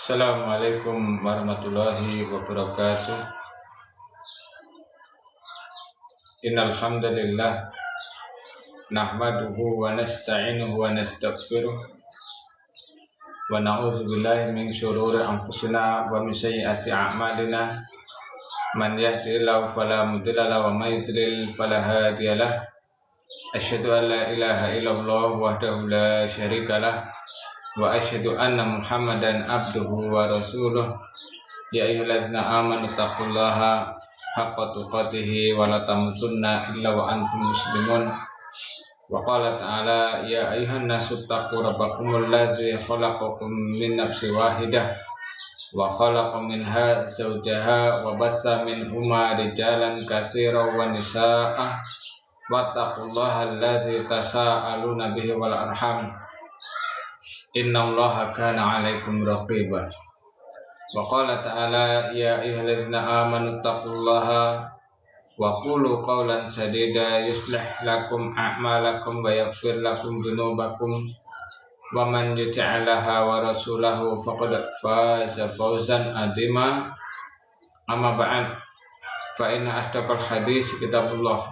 Assalamualaikum warahmatullahi wabarakatuh. Innal hamdalillah nahmaduhu wa nasta'inuhu wa nastaghfiruh wa na'udzu billahi min shururi anfusina wa min sayyiati a'malina. Man yahdihillahu fala mudilla lahu wa may yudlil fala hadiyalah. Asyhadu an la ilaha illallah wahdahu la syarikalah wa asyhadu anna Muhammadan abduhu wa rasuluh. Ya ayyuhalladzina amanu taqullaha haqqa tuqatih wa la tamutunna illa wa antum muslimun. Wa qala ta'ala ya ayyuhan nasu taqu rabbakumul ladzi khalaqakum min nafsin wahidah wa khalaqa minha zawjaha wa batha minhuma rijalan katsiran wa nisaa'a wattaqullaha alladzi tasaaluna bihi wal arham innallaha kana 'alaikum raqiba. Wa qala ta'ala ya ayyuhalladzina amanu taqullaha wa qulu qawlan sadida yuslih lakum a'malakum wa yaghfir lakum dhunubakum wa man yuti'allaha wa rasulahu faqad faza fawzan 'azima. Amma ba'd, fa inna asdaqal hadits kitabullah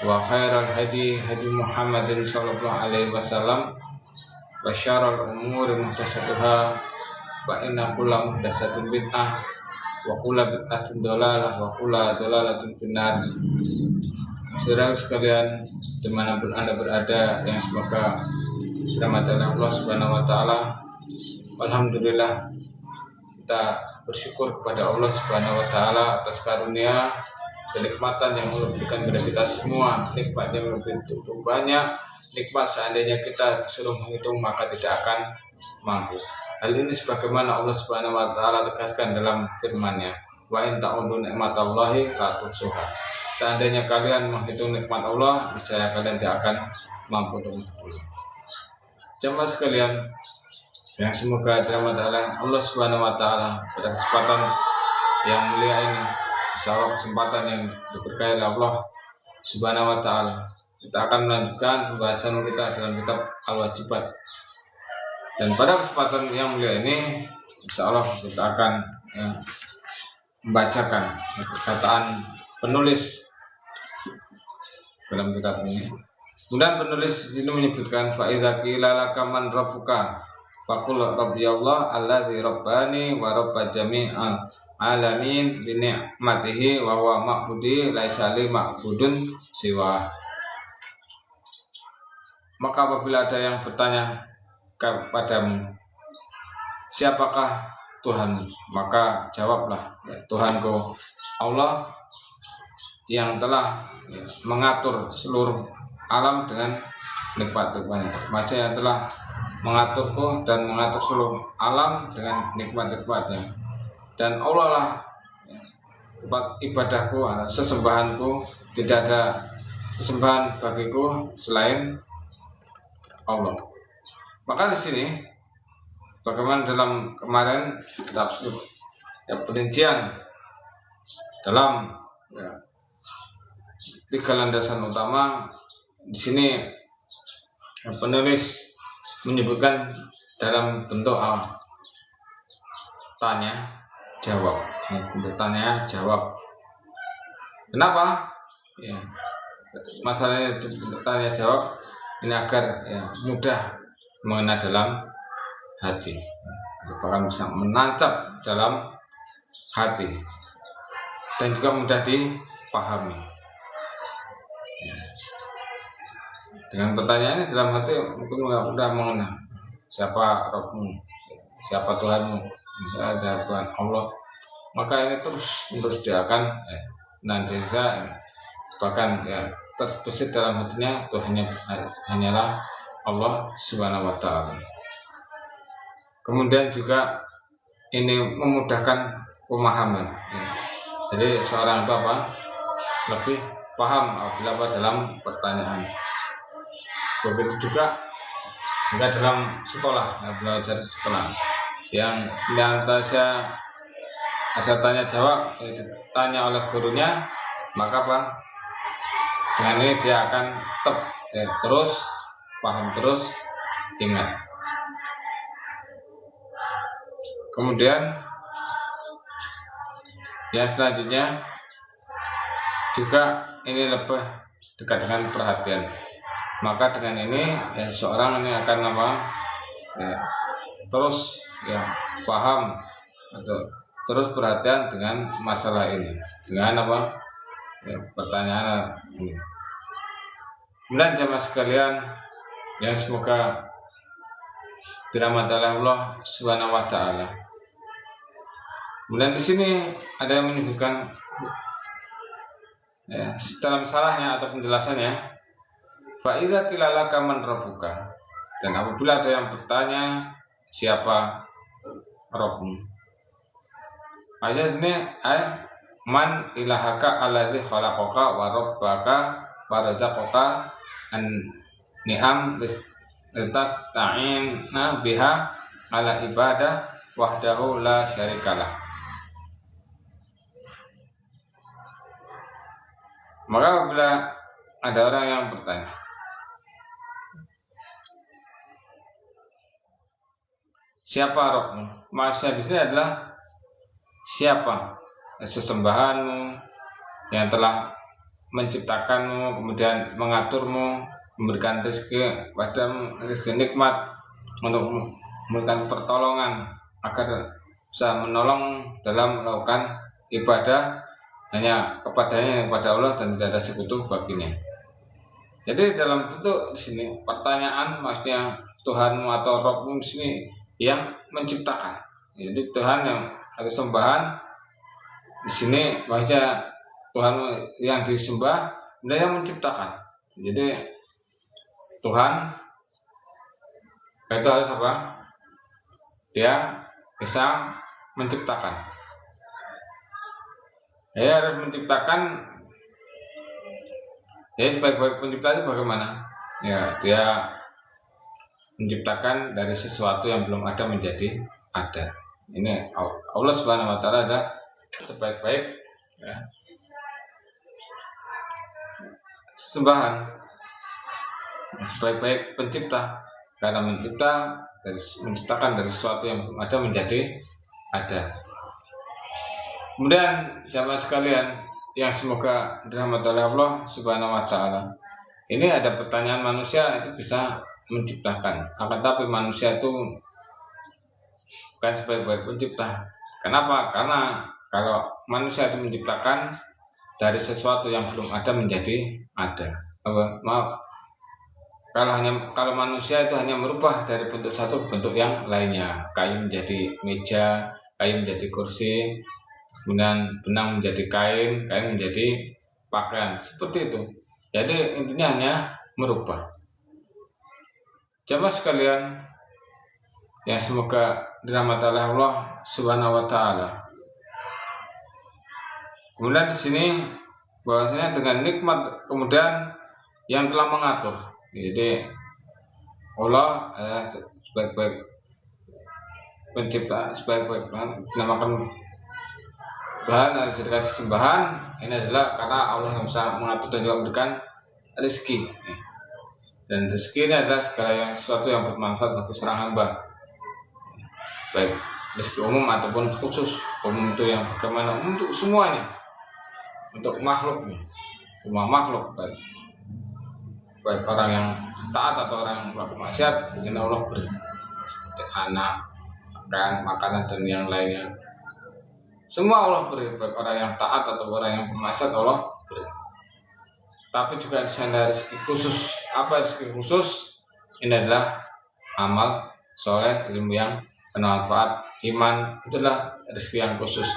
wa khairal hadi Muhammadin sallallahu alaihi wasallam wa syarrul umuri muhdatsatuha fa inna kulla muhdatsatin bid'ah wa kulla bid'atin dhalalah wa kulla dhalalatin finnar. Saudara sekalian dimanapun Anda berada, yang semoga dirahmati Allah Subhanahu wa taala. Alhamdulillah, kita bersyukur kepada Allah Subhanahu wa taala atas karunia kenikmatan yang Allah berikan kepada kita semua. Nikmat yang begitu banyak, nikmat seandainya kita disuruh menghitung maka tidak akan mampu. Hal ini sebagaimana Allah Subhanahu wa taala tegaskan dalam firman-Nya, wa in ta'udu ni'matallahi la tuhsuha. Seandainya kalian menghitung nikmat Allah, niscaya kalian tidak akan mampu untuk menghitung. Jemaah sekalian yang semoga dirahmati Allah Subhanahu wa taala, pada kesempatan yang mulia ini, insyaallah kesempatan yang diberkahi oleh Allah Subhanahu wa taala, kita akan melanjutkan pembahasan kita dalam kitab Al-Wajibat. Dan pada kesempatan yang mulia ini, insyaallah kita akan membacakan perkataan penulis dalam kitab ini. Kemudian penulis ini menyebutkan fa idza qila laka man rabbuka faqul rabbiyallah alladzi rabbani wa rabba jami'al alamin bi ni'matihi wa huwa ma'budi laisa li ma'budun siwa. Maka apabila ada yang bertanya kepadamu, siapakah Tuhan? Maka jawablah, Tuhanku Allah yang telah mengatur seluruh alam dengan nikmat-nikmatnya. Maksudnya yang telah mengaturku dan mengatur seluruh alam dengan nikmat-nikmatnya. Dan Allah lah tempat ibadahku, sesembahanku, tidak ada sesembahan bagiku selain Allah. Maka di sini, bagaimana dalam kemarin tafsir perincian dalam tiga landasan utama, di sini penulis menyebutkan dalam bentuk tanya jawab. Bentuk tanya jawab. Kenapa? Ya, masalahnya bentuk tanya jawab ini agar mudah mengena dalam hati, bahkan bisa menancap dalam hati dan juga mudah dipahami. Dengan pertanyaannya dalam hati mungkin mudah mengena siapa Rabbmu, siapa Tuhanmu. Misalnya ada Tuhan Allah, maka ini terus dia akan nanti bahkan terbesit dalam hatinya Tuhannya hanyalah Allah Subhanahu wa taala. Kemudian juga ini memudahkan pemahaman. Jadi seorang itu lebih paham apabila dalam pertanyaan. Begitu juga dalam sekolah, belajar di sekolah, yang senantiasa ada tanya jawab, ditanya oleh gurunya, maka dengan ini dia akan terus paham, terus ingat. Kemudian yang selanjutnya juga ini lebih dekat dengan perhatian. Maka dengan ini seorang ini akan terus paham atau terus perhatian dengan masalah ini, dengan pertanyaan ini. Kemudian jemaah sekalian yang semoga dirahmati Allah Subhanahu wa taala. Kemudian di sini ada yang menyebutkan dalam salahnya atau penjelasannya, fa idza qila laka man rabbuka, dan apabila ada yang bertanya siapa Rabbmu, ayat ini man ilahaka alladzi khalaqaka wa rabbaka wa razaqaka an ni'am litasta'ina biha ala ibadah wahdahu la syarikalah. Maka apabila ada orang yang bertanya, siapa Rabbmu? Maksudnya di sini adalah siapa sesembahanmu yang telah menciptakanmu, kemudian mengaturmu, memberikan rezeki padamu, rezeki nikmat, untuk memberikan pertolongan agar bisa menolong dalam melakukan ibadah hanya kepadanya, kepada Allah, dan tidak ada sekutu baginya. Jadi dalam bentuk di sini pertanyaan, maksudnya Tuhanmu atau Rabbmu di sini yang menciptakan. Jadi Tuhan yang ada sembahan di sini, maksudnya Tuhan yang disembah dan yang menciptakan. Jadi Tuhan itu harus apa? Dia bisa menciptakan. Dia harus menciptakan. Ya, sebagai pencipta itu bagaimana? Ya, dia menciptakan dari sesuatu yang belum ada menjadi ada. Ini Allah Subhanahu wa taala adalah sebaik-baik sembahan, sebaik-baik pencipta, karena menciptakan dari sesuatu yang belum ada menjadi ada. Kemudian jamaah sekalian yang semoga dirahmati oleh Allah Subhanahu wa taala, ini ada pertanyaan, manusia itu bisa menciptakan, akan tapi manusia itu bukan sebaik-baik pencipta. Kenapa? Karena kalau manusia itu menciptakan dari sesuatu yang belum ada menjadi ada. Kalau manusia itu hanya merubah dari bentuk satu ke bentuk yang lainnya, kayu menjadi meja, kayu menjadi kursi, kemudian benang menjadi kain, kain menjadi pakaian, seperti itu. Jadi intinya hanya merubah. Jamaah sekalian yang semoga dirahmati oleh Allah Subhanahu wa taala. Kemudian di sini bahwasanya dengan nikmat kemudian yang telah mengatur. Jadi Allah sebaik-baik pencipta, sebaik-baik dinamakan Tuhan harus dijadikan sembahan. Ini adalah karena Allah yang bisa mengatur dan juga memberikan rezeki. Dan rezeki ini adalah segala sesuatu yang bermanfaat bagi seorang hamba, baik rezeki umum ataupun khusus. Umum itu yang bagaimana? Untuk semuanya, untuk makhluk, semua makhluk, baik orang yang taat atau orang yang melakukan maksiat, ini Allah beri seperti anak, makanan dan yang lainnya. Semua Allah beri, baik orang yang taat atau orang yang bermaksiat Allah beri. Tapi juga di sana rezeki khusus. Apa rezeki khusus? Ini adalah amal soleh, ilmu yang bermanfaat, iman, itulah rezeki yang khusus.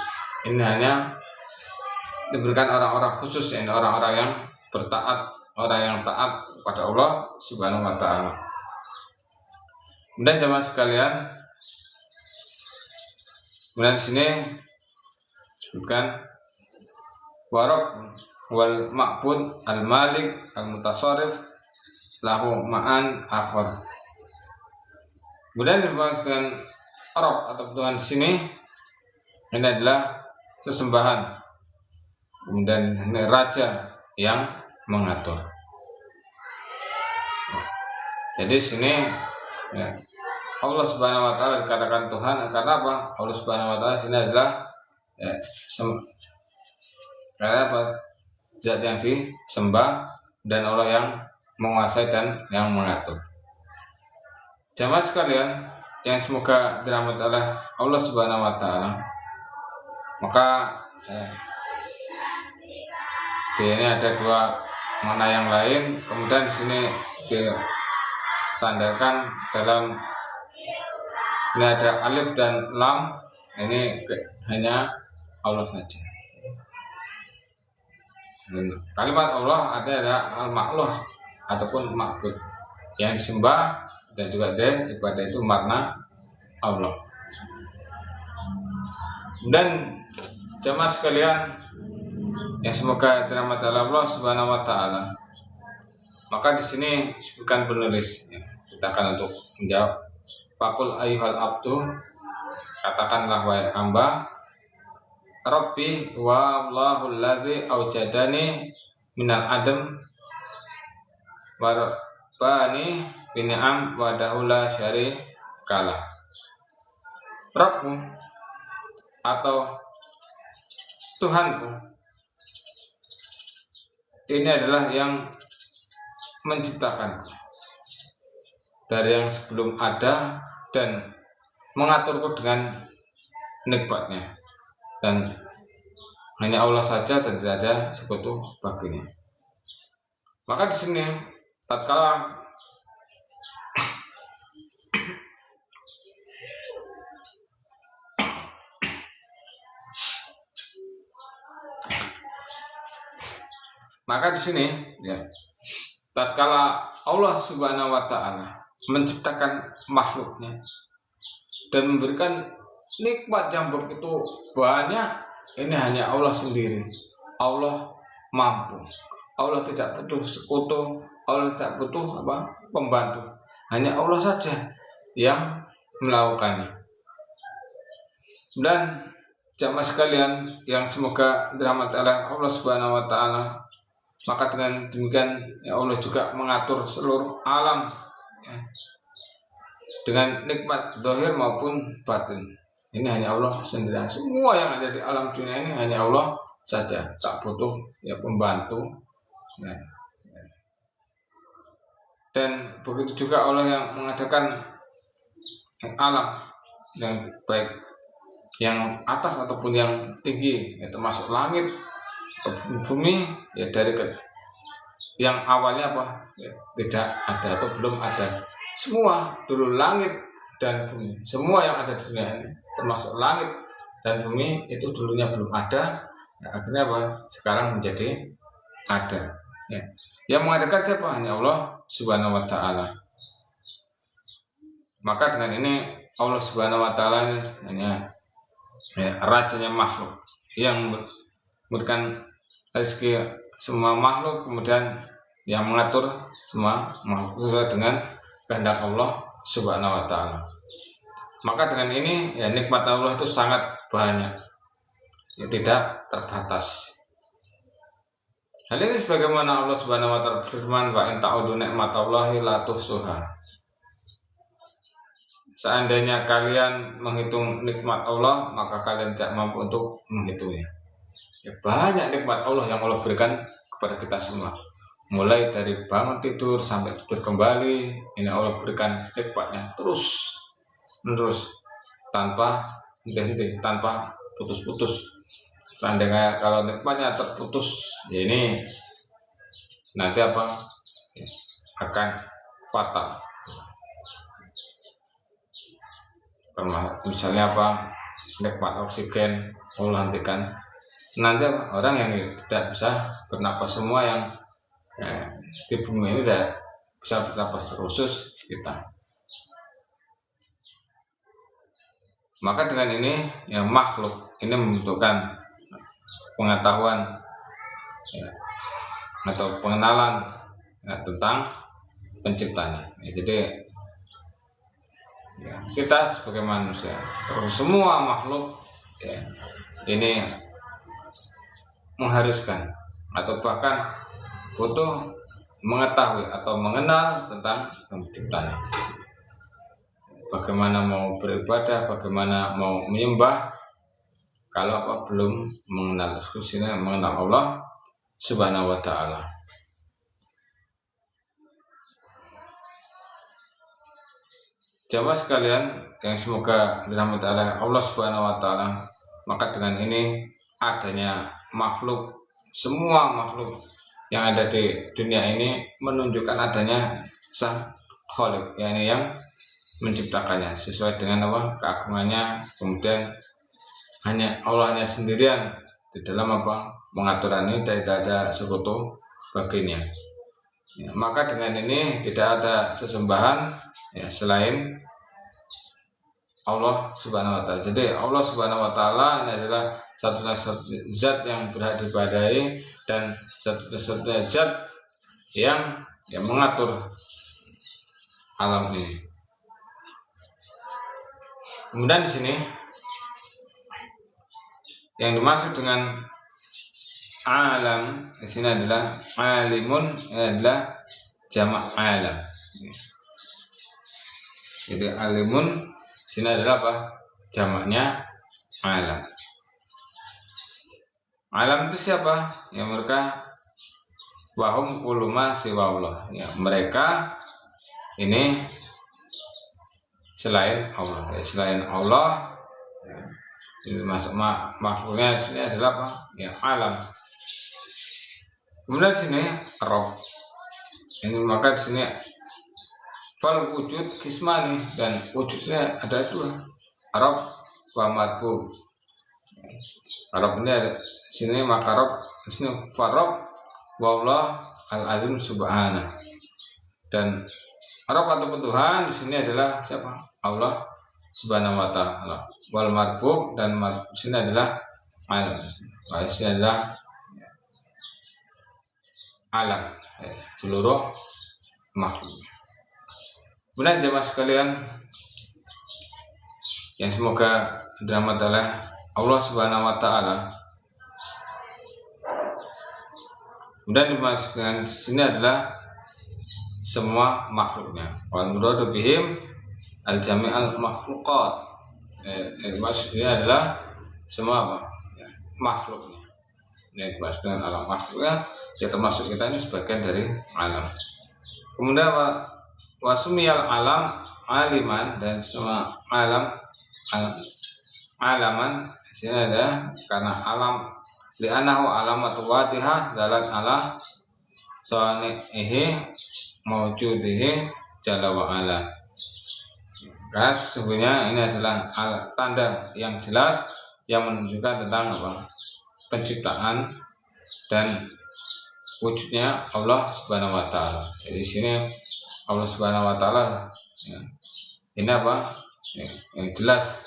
Ini hanya diberikan orang-orang khusus, ini orang-orang yang bertaat, orang yang taat kepada Allah Subhanahu wa taala. Kemudian jemaah sekalian, kemudian di sini bukan warab wal ma'bud al malik al mutasarrif lahu ma'an akhar. Kemudian dimaksudkan Arab atau Tuhan di sini ini adalah sesembahan. Kemudian ini raja yang mengatur. Jadi sini Allah Subhanahu wa taala dikatakan Tuhan karena apa? Allah Subhanahu wa taala sini adalah karena apa? Zat yang disembah dan Allah yang menguasai dan yang mengatur. Jamaah sekalian yang semoga dirahmati oleh Allah Subhanahu wa taala. Maka di ini ada dua makna yang lain, kemudian di sini disandarkan dalam ini ada alif dan lam, ini hanya Allah saja. Kalimat Allah ada al-ma'luh ataupun ma'bud yang disembah dan juga ibadah itu makna Allah. Dan jamaah sekalian yang semoga dirahmati Allah Subhanahu wa taala. Maka di sini disebutkan penulis ya, kita akan untuk menjawab. Faqul ayyuhal abdu, katakanlah wahai hamba, Rabbi wa Allahul ladzi aujadani minal adam wa rabbani bin'am wa dahula syarikalah. Rabbku atau Tuhanku ini adalah yang menciptakanku dari yang sebelum ada dan mengaturku dengan nikmatnya, dan hanya Allah saja dan tidak ada sekutu baginya. Maka di sini tatkala tatkala Allah Subhanahu wa taala menciptakan makhluknya dan memberikan nikmat yang begitu banyak, ini hanya Allah sendiri. Allah mampu. Allah tidak butuh sekutu, Allah tidak butuh pembantu. Hanya Allah saja yang melakukannya. Dan jamaah sekalian yang semoga dirahmati oleh Allah Subhanahu wa taala, maka dengan demikian ya Allah juga mengatur seluruh alam ya, dengan nikmat zahir maupun batin. Ini hanya Allah sendiri. Semua yang ada di alam dunia ini hanya Allah saja, tak butuh ya pembantu ya. Dan begitu juga Allah yang mengadakan alam yang baik yang atas ataupun yang tinggi ya, termasuk langit bumi ya, dari yang awalnya ya, tidak ada atau belum ada. Semua dulu langit dan bumi, semua yang ada di dunia ini termasuk langit dan bumi itu dulunya belum ada, ya, akhirnya sekarang menjadi ada ya. Yang mengadakan siapa? Hanya Allah Subhanahu wa taala. Maka dengan ini Allah Subhanahu wa taala ini hanya ya, rajanya makhluk yang memberikan rezeki semua makhluk, kemudian yang mengatur semua makhluk sesuai dengan kehendak Allah Subhanahu wa taala. Maka dengan ini ya nikmat Allah itu sangat banyak, ya, tidak terbatas. Hal ini sebagaimana Allah Subhanahu wa taala berfirman, wa in ta'udu nikmatallahi la tuhsuha. Seandainya kalian menghitung nikmat Allah, maka kalian tidak mampu untuk menghitungnya. Ya, banyak nikmat Allah yang Allah berikan kepada kita semua. Mulai dari bangun tidur sampai tidur kembali, ini Allah berikan nikmatnya terus menerus tanpa henti-henti, tanpa putus-putus. Seandainya kalau nikmatnya terputus, ya ini nanti akan fatal. Misalnya nikmat oksigen Allah hentikan, nanti orang yang tidak bisa bernapas, semua yang di bumi ini tidak bisa bernapas, khusus kita. Maka dengan ini ya makhluk ini membutuhkan pengetahuan ya, atau pengenalan ya, tentang penciptanya ya, jadi ya, kita sebagai manusia, semua makhluk ya, ini mengharuskan atau bahkan butuh mengetahui atau mengenal tentang penciptanya. bagaimana mau beribadah, bagaimana mau menyembah kalau belum mengenal khususnya mengenal Allah Subhanahu wa taala. Jamaah sekalian yang semoga dirahmati oleh Allah Subhanahu wa taala, maka dengan ini adanya makhluk, semua makhluk yang ada di dunia ini menunjukkan adanya sang Khaliq, yakni yang menciptakannya sesuai dengan keagungannya. Kemudian Allah hanya sendirian di dalam pengaturan ini, tidak ada sekutu baginya. Maka dengan ini tidak ada sesembahan selain Allah Subhanahu wa taala. Jadi Allah Subhanahu wa taala ini adalah satu-satunya zat yang berhak diibadahi dan satu-satunya zat yang mengatur alam ini. Kemudian di sini yang dimaksud dengan alam di sini adalah alimun, adalah jamak alam. Jadi alimun di sini adalah jamaknya alam. Alam itu siapa? Ya mereka wahum kuluma siwa Allah. Ya, mereka ini selain Allah. Ya, selain Allah. Ya, ini masuk makhluknya sini adalah ya alam. Kemudian sini Rabb. Ini maka di sini fal wujud kismani, dan wujudnya ada dua, Rabb wa matbub. Rabb ini ada sini, maka Rabb di sini Rabb wa Allah al-azim subhanahu. Dan Rabb atau Tuhan di sini adalah siapa? Allah Subhanahu wa taala. Wal matbub, dan di sini adalah alam. Di sini adalah alam, seluruh makhluk. Kemudian jemaah sekalian yang semoga dirahmati oleh Allah Subhanahu wa taala. Kemudian dimaksud dengan sini adalah semua makhluknya. Wal muradu bihim al jami'al makhluqat. Maksudnya adalah semua makhluknya. Ini dimaksud dengan alam makhluknya, ya termasuk kita ini sebagian dari alam. Kemudian wasumiyal alam aliman, dan semua alaman di sini ada karena alam li'annahu alamatu wadihah dalat ala sani'ihi mawjudihi jalla wa ala. Karena sesungguhnya ini adalah tanda yang jelas yang menunjukkan tentang penciptaan dan wujudnya Allah Subhanahu wa taala. Jadi di sini Allah Subhanahu wa taala ini yang jelas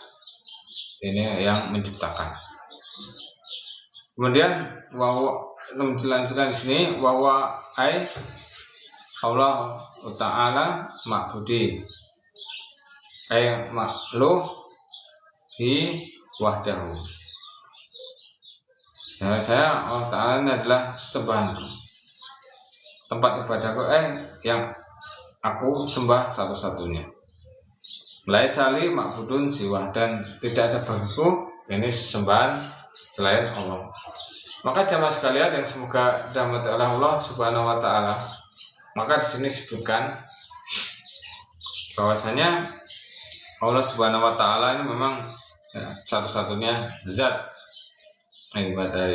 ini yang menciptakan. Kemudian menjelaskan di sini bahwa Allah taala ma'budi makhluk hi wahdahu. Saya Allah taala ini adalah sembahan, tempat ibadahku yang aku sembah satu-satunya. Laisali ma'budun siwah, dan tidak ada bagiku ini sembahan selain Allah. Maka jamaah sekalian yang semoga dirahmati oleh Allah Subhanahu wa taala, maka di sini disebutkan bahwasanya Allah Subhanahu wa taala ini memang satu-satunya zat ibadah,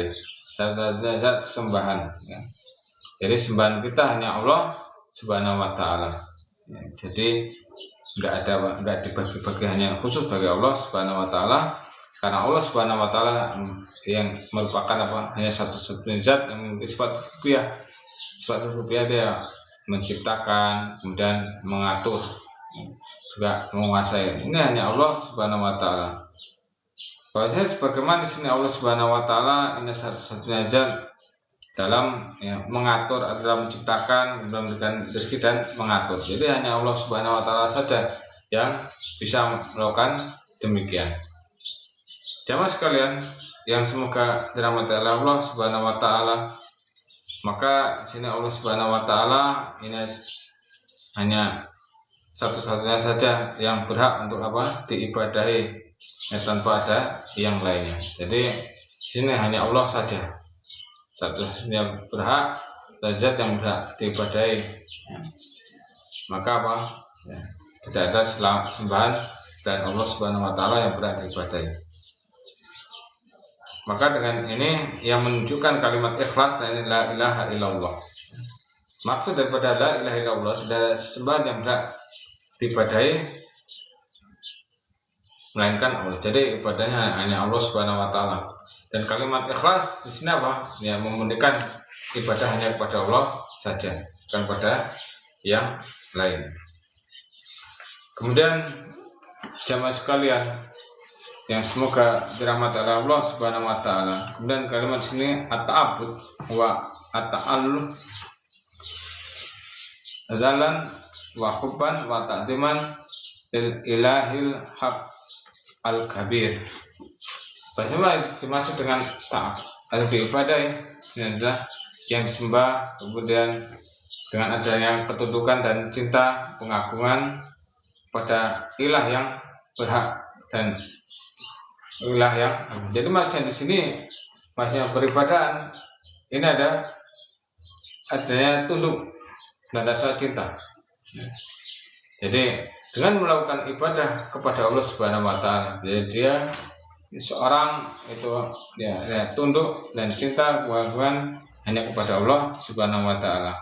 satu-satunya zat sembahan. Jadi sembahan kita hanya Allah Subhanahu wa taala. Jadi enggak dibagi-bagi hanya khusus bagi Allah Subhanahu wa taala, karena Allah Subhanahu wa taala yang merupakan hanya satu-satunya zat yang memiliki sifat rububiyah. Sifat rububiyah dia menciptakan, kemudian mengatur, juga menguasai. Ini hanya Allah Subhanahu wa taala. Bahwasanya sebagaimana di sini Allah Subhanahu wa taala ini satu-satunya zat dalam mengatur, dalam menciptakan, memberikan rezeki dan mengatur. Jadi hanya Allah Subhanahu wa taala saja yang bisa melakukan demikian. Jamaah sekalian yang semoga dirahmati oleh Allah Subhanahu wa taala, maka di sini Allah Subhanahu wa taala ini hanya satu-satunya saja yang berhak untuk diibadahi, tanpa ada yang lainnya. Jadi sini hanya Allah saja satu-satunya berhak, zat yang berhak diibadahi. Maka tidak ada sembahan dan Allah Subhanahu wa taala yang berhak diibadahi. Maka dengan ini yang menunjukkan kalimat ikhlas, la ilaha illallah. Maksud daripada la ilaha illallah, tidak ada sembahan yang berhak diibadahi melainkan Allah. Jadi ibadahnya hanya Allah Subhanahu wa taala. Dan kalimat ikhlas di sini memurnikan ibadah hanya kepada Allah saja, bukan pada yang lain. Kemudian jamaah sekalian yang semoga dirahmati oleh Allah Subhanahu wa taala. Kemudian kalimat sini at-ta'abbud wa at-ta'alluq zalan wa hubban wa ta'diman lil ilahil haq al-kabir. Bagaimana dimaksud dengan ta'ab? Ibadah ini adalah yang disembah, kemudian dengan adanya ketundukan dan cinta, pengagungan pada ilah yang berhak dan ilah yang. Jadi maksudnya di sini maksudnya beribadah ini adanya tunduk dan rasa cinta. Jadi dengan melakukan ibadah kepada Allah Subhanahu wa taala, jadi dia seorang itu tunduk dan cinta pengagungan hanya kepada Allah Subhanahu wa taala.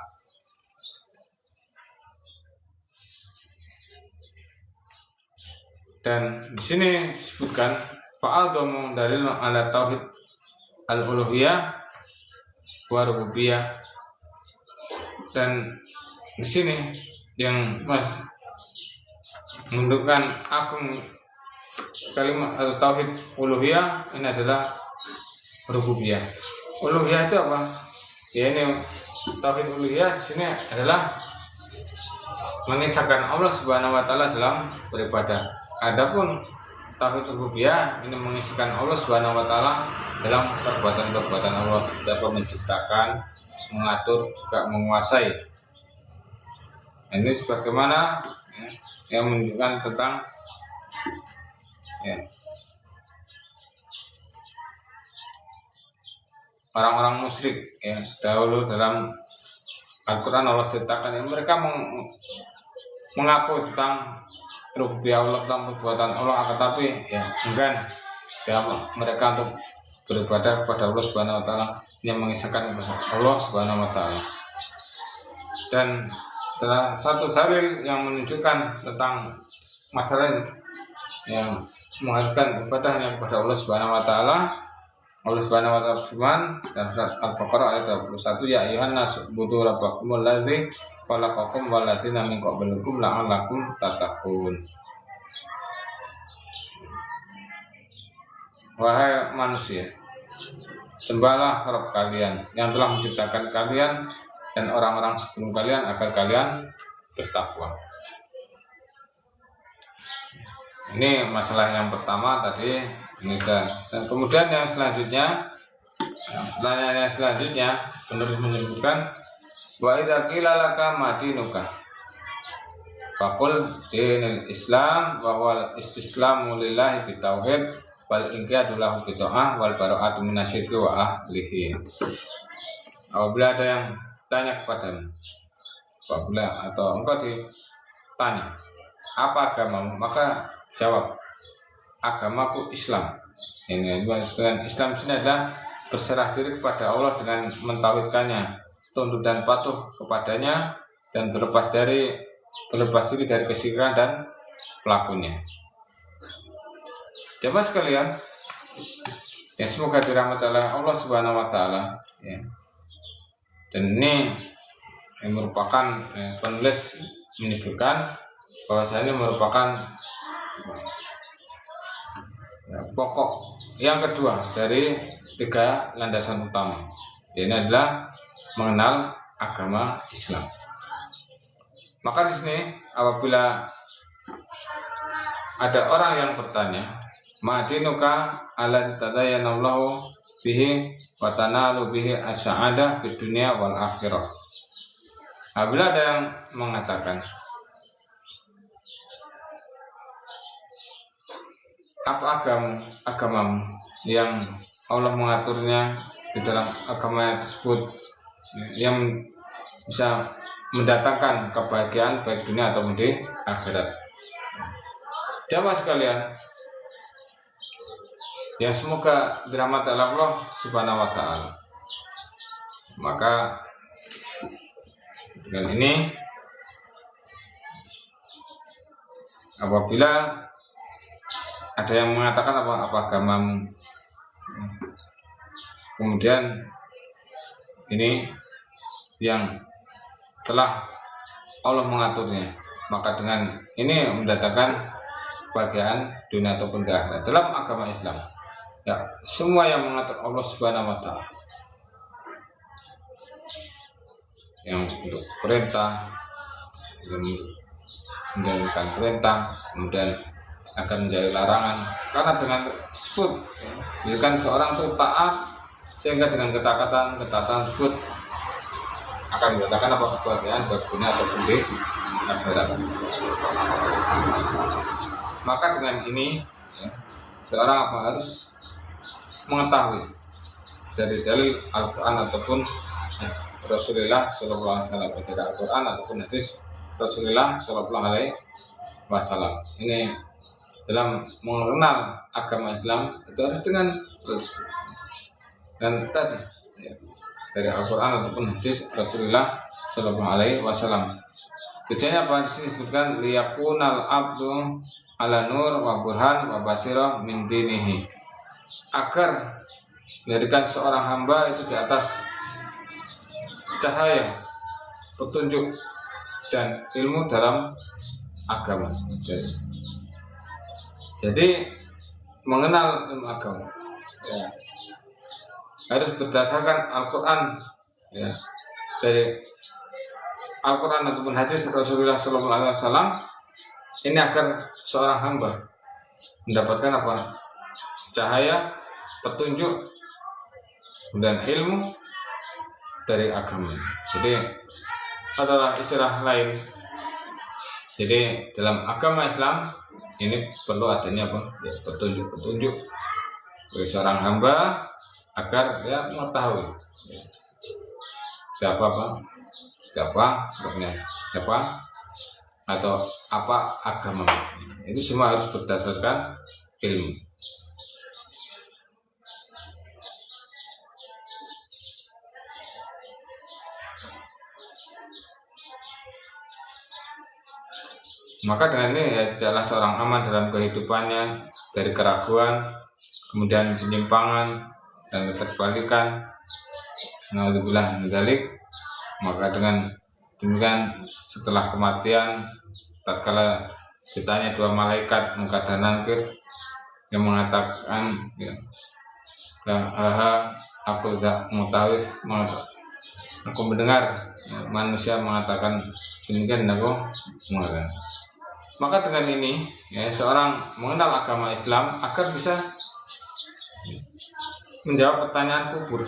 Dan di sini disebutkan fa'adhamu dalil ala tauhid al-uluhiyah wa rububiyah. Dan di sini yang menunjukkan agung kalimat atau tauhid uluhiyah ini adalah rububiyah. Uluhiyah itu apa? Ya, ini tauhid uluhiyah di sini adalah mengisahkan Allah Subhanahu wa taala dalam beribadah. Adapun tauhid rububiyah ini mengisahkan Allah Subhanahu wa taala dalam perbuatan-perbuatan Allah, dapat menciptakan, mengatur, juga menguasai. Ini sebagaimana yang menunjukkan tentang orang-orang musyrik dahulu dalam Al-Quran Allah ceritakan mereka mengaku tentang rububiyah Allah, tentang perbuatan Allah, tetapi enggan mereka untuk beribadah kepada Allah Subhanahu wa taala, yang mengisahkan Allah Subhanahu wa taala. Dan salah satu dalil yang menunjukkan tentang masalah yang menghadirkan ibadahnya kepada Allah Subhanahu wa taala, Allah Subhanahu wa taala firman dalam surat Al-Baqarah ayat 21, ya ayyuhan nas budu rabbakumul ladzi khalaqakum wal ladzina min qablikum la'allakum tattaqun. Wahai manusia, sembahlah Rabb kalian yang telah menciptakan kalian dan orang-orang sebelum kalian agar kalian bertakwa. Ini masalah yang pertama tadi. Dan kemudian yang selanjutnya, pertanyaan yang selanjutnya penulis menyebutkan wa idza qila laka ma dinuka faqul dinul Islam wa wal istislamu lillahi bitauhid wal inqiyadu lahu bita'ah wal bara'atu minasyirki wa ahlihi. Apabila ada yang tanya kepadamu, apabila atau engkau ditanya apa agamamu, maka jawab, agamaku Islam. Ini dengan Islam ini adalah berserah diri kepada Allah dengan mentauhidkannya, tunduk dan patuh kepadanya, dan berlepas diri dari kesyirikan dan pelakunya. Jemaah sekalian, semoga dirahmati oleh Allah Subhanahu wa taala. Dan ini merupakan penulis menyebutkan bahwasanya merupakan pokok yang kedua dari 3 landasan utama. Ini adalah mengenal agama Islam. Maka di sini apabila ada orang yang bertanya, ma'dinuka ala tadayanallahu bihi wa tanalu bihi as-sa'adah fid dunya wal akhirah. Apabila ada yang mengatakan apa agamamu yang Allah mengaturnya di dalam agama tersebut yang bisa mendatangkan kebahagiaan baik dunia ataupun di akhirat. Jamaah sekalian, yang semoga dirahmati Allah Subhanahu wa taala. Maka dengan ini apabila ada yang mengatakan apa agamamu, kemudian ini yang telah Allah mengaturnya, maka dengan ini mendatangkan kebahagiaan dunia ataupun di akhirat dalam agama Islam. Ya, semua yang mengatur Allah Subhanahu wa taala, yang untuk perintah, menjalankan perintah, kemudian akan menjadi larangan, karena dengan tersebut kan seorang itu taat, sehingga dengan ketaatan tersebut akan mendatangkan apa kebahagiaan baik dunia ataupun di akhirat. Maka dengan ini seorang harus mengetahui dari dalil Al-Quran ataupun Rasulullah Sallallahu Alaihi Wasallam, dari Al-Quran ataupun hadis Rasulullah Sallallahu Alaihi Wasallam. Ini dalam mengenal agama Islam itu harus dengan dan tadi dari Al-Quran ataupun hadis Rasulullah Sallallahu Alaihi Wasallam. Tujuannya apa? Disebutkan liyakunal abdu ala nur wa burhan wa basirah min dinihi, agar menjadikan seorang hamba itu di atas cahaya, petunjuk dan ilmu dalam agama. Jadi mengenal ilmu agama ya, harus berdasarkan Al-Quran ya, dari Al-Quran ataupun hadis Rasulullah SAW. Ini agar seorang hamba mendapatkan apa? Cahaya, petunjuk dan ilmu dari agama. Jadi adalah istilah lain. Jadi dalam agama Islam ini perlu adanya apa? Ya, petunjuk bagi seorang hamba agar dia mengetahui ya, siapa atau apa agama. Itu semua harus berdasarkan ilmu. Maka dengan ini ya, tidaklah seorang aman dalam kehidupannya dari keraguan, kemudian penyimpangan dan keterbalikan. Naudzubillah min dzalik. Maka dengan demikian setelah kematian, tatkala ditanya dua malaikat munkar dan nakir yang mengatakan ya, aku tidak mengetahui, aku mendengar ya, manusia mengatakan demikian, aku mengatakan. Maka dengan ini ya, seorang mengenal agama Islam agar bisa menjawab pertanyaan kubur.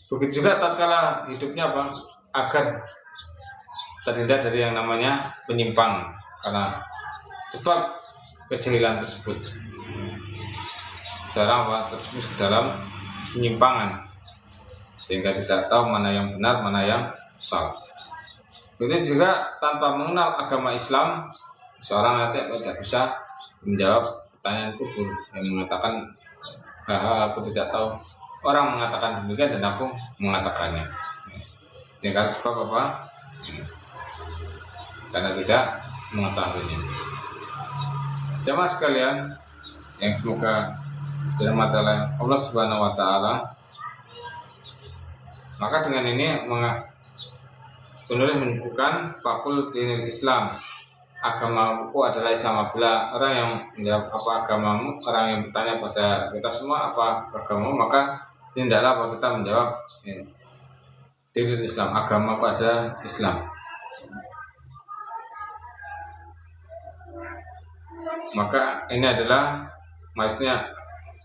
Begitu juga tatkala hidupnya apa? Agar terhindar dari yang namanya penyimpang karena sebab kejahilan tersebut. Seorang apa? Terus ke dalam penyimpangan sehingga tidak tahu mana yang benar, mana yang salah. Begitu juga tanpa mengenal agama Islam, seorang nanti tidak bisa menjawab pertanyaan kubur yang mengatakan aku tidak tahu. Orang mengatakan demikian dan aku mengatakannya. Ini karena sebab apa? Karena tidak mengetahuinya. Jamaah sekalian yang semoga dirahmati oleh Allah Subhanahu wa taala. Maka dengan ini penulis menyebutkan fakul dinil Islam, agamaku adalah Islam. Apabila orang yang menjawab apa agamamu, orang yang bertanya pada kita semua apa agamamu, maka tidaklah apa kita menjawab ya, dinil Islam, agamaku adalah Islam. Maka ini adalah maksudnya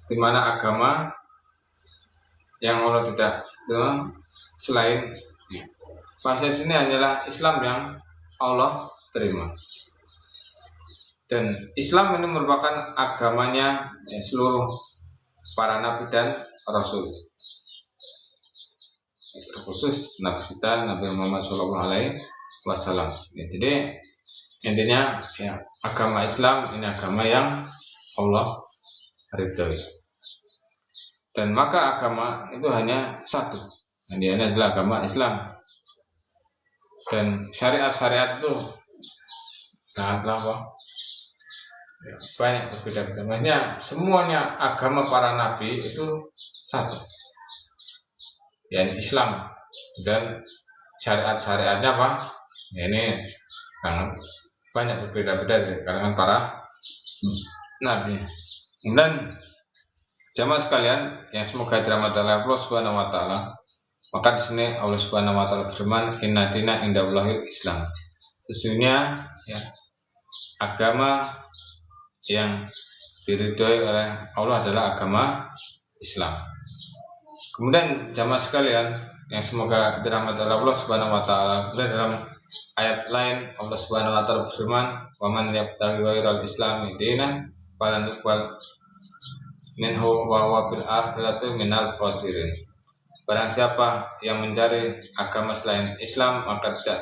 di mana agama yang Allah tidak selain maksudnya di sini hanyalah Islam yang Allah terima. Dan Islam ini merupakan agamanya seluruh para nabi dan rasul, terkhusus nabi kita Nabi Muhammad SAW. Jadi intinya ya, agama Islam ini agama yang Allah ridhoi. Dan maka agama itu hanya satu, dan dia adalah agama Islam. Dan syariat-syariat itu banyak berbeda-beda. Makanya semuanya agama para nabi itu satu, yakni Islam. Dan syariat-syariatnya apa? Ya, ini sangat banyak berbeda-beda dari kalangan para nabi. Kemudian jamaah sekalian yang semoga dirahmati Allah Subhanahu wa taala, maka di sini Allah Subhanahu wa taala berfirman, "Inna dina indallahil Islam." Sesungguhnya ya, agama yang diridhoi oleh Allah adalah agama Islam. Kemudian jamaah sekalian yang semoga dirahmati Allah Subhanahu wa taala, dalam ayat lain Allah Subhanahu wa taala berfirman, "Wa man yabtaghi ghairal islami dinan falan yuqbal minhu wa huwa fil akhirati minal khasirin." Barang siapa yang mencari agama selain Islam maka tidak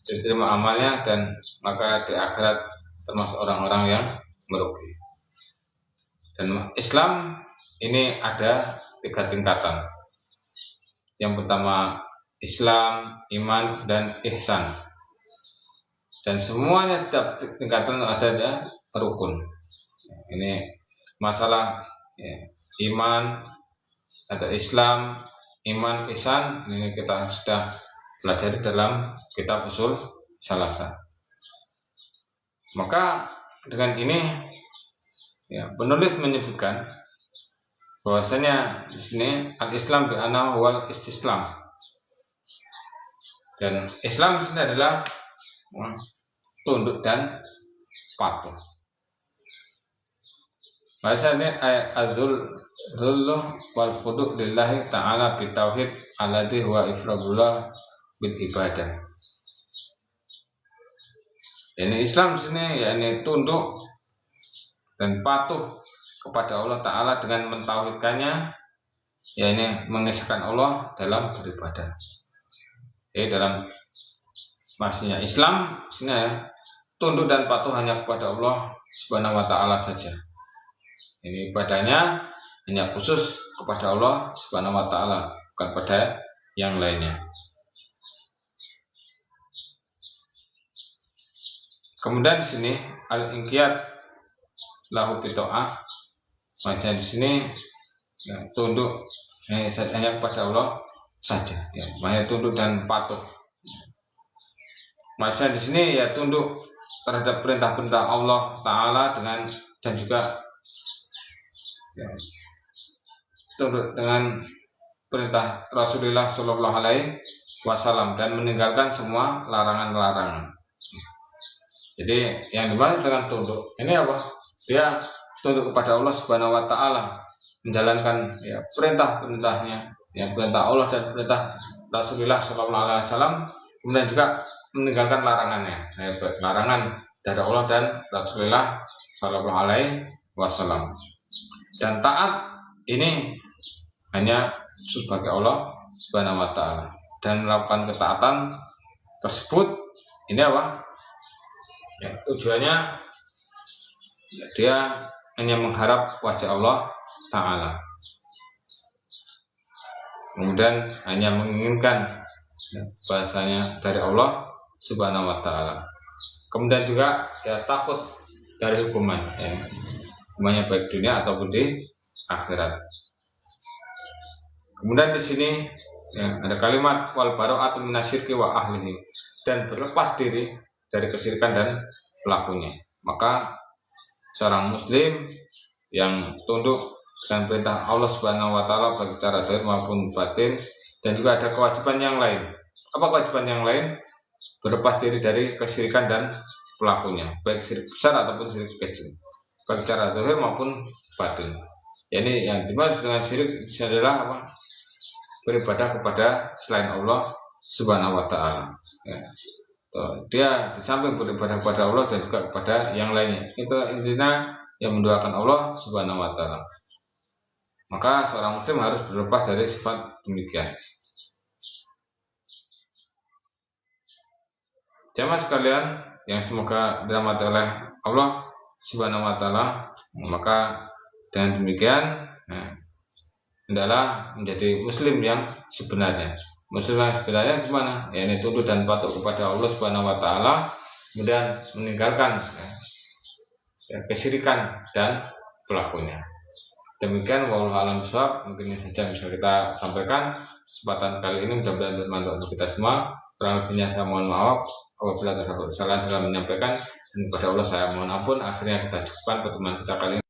diterima amalnya, dan maka di akhirat termasuk orang-orang yang merugi. Dan Islam ini ada 3 tingkatan. Yang pertama Islam, iman, dan ihsan. Dan semuanya setiap tingkatan ada rukun. Ini masalah ya, iman, ada Islam, iman, ihsan. Ini kita sudah pelajari dalam kitab usul salasa. Maka dengan ini ya, penulis menyebutkan bahwasanya di sini al-Islam bi annahu wal istislam. Dan Islam di sini adalah tunduk dan patuh. Bahasanya ayat azul wal khudu' lillahi ta'ala bi tauhid alladhi huwa ifradullah bil ibadah. Ini Islam di sini yakni tunduk dan patuh kepada Allah Ta'ala dengan mentauhidkannya, yakni mengesahkan Allah dalam beribadah. Dalam maksudnya Islam sini ya, tunduk dan patuh hanya kepada Allah Subhanahu wa taala saja. Ini ibadahnya hanya khusus kepada Allah Subhanahu wa taala, bukan pada yang lainnya. Kemudian di sini al-inqiyad lahu bita'ah, maksudnya di sini ya, tunduk hanya kepada Allah saja, ya, maksudnya tunduk dan patuh. Maksudnya di sini ya tunduk terhadap perintah-perintah Allah Ta'ala dan juga ya, tunduk dengan perintah Rasulullah Shallallahu Alaihi Wasallam dan meninggalkan semua larangan-larangan. Jadi yang dimaksud dengan tunduk ini apa? Dia tunduk kepada Allah Subhanahu Wa Taala, menjalankan ya, perintah-perintahnya, yang perintah Allah dan perintah Rasulullah Shallallahu Alaihi Wasallam, kemudian juga meninggalkan larangannya, larangan dari Allah dan Rasulullah Shallallahu Alaihi Wasallam. Dan taat ini hanya sebagai Allah Subhanahu Wa Taala, dan melakukan ketaatan tersebut ini apa? Ya, tujuannya ya, dia hanya mengharap wajah Allah Ta'ala, kemudian hanya menginginkan ya, bahasanya dari Allah Subhanahu Wa Ta'ala, kemudian juga ya, takut dari hukuman ya, hukumannya baik dunia ataupun di akhirat. Kemudian di sini ya, ada kalimat wal bara'atu minasyirki wa ahlihi, dan berlepas diri dari kesyirikan dan pelakunya. Maka seorang muslim yang tunduk dengan perintah Allah Subhanahu wa taala baik secara zahir maupun batin, dan juga ada kewajiban yang lain. Apa kewajiban yang lain? Berlepas diri dari kesyirikan dan pelakunya, baik syirik besar ataupun syirik kecil, baik secara zahir maupun batin. Ini yang dimaksud dengan syirik adalah apa? Beribadah kepada selain Allah Subhanahu wa taala. Ya. Dia di samping beribadah kepada Allah dan juga kepada yang lainnya. Itu intinya yang mendoakan Allah Subhanahu wa taala. Maka seorang muslim harus berlepas dari sifat demikian. Jamaah sekalian yang semoga dirahmati oleh Allah Subhanahu wa taala, maka dengan demikian hendaklah menjadi muslim yang sebenarnya. Muslim yang sebenarnya gimana? Ya, ini tunduk dan patuh kepada Allah Subhanahu wa taala, kemudian meninggalkan kesyirikan dan pelakunya. Demikian wallahu a'lam bishawab. Mungkin ini saja yang bisa kita sampaikan kesempatan kali ini, mudah-mudahan bermanfaat untuk kita semua. Kurang lebihnya saya mohon maaf apabila terdapat kesalahan dalam menyampaikan, dan kepada Allah saya mohon ampun. Akhirnya kita cukupkan pertemuan kita kali ini.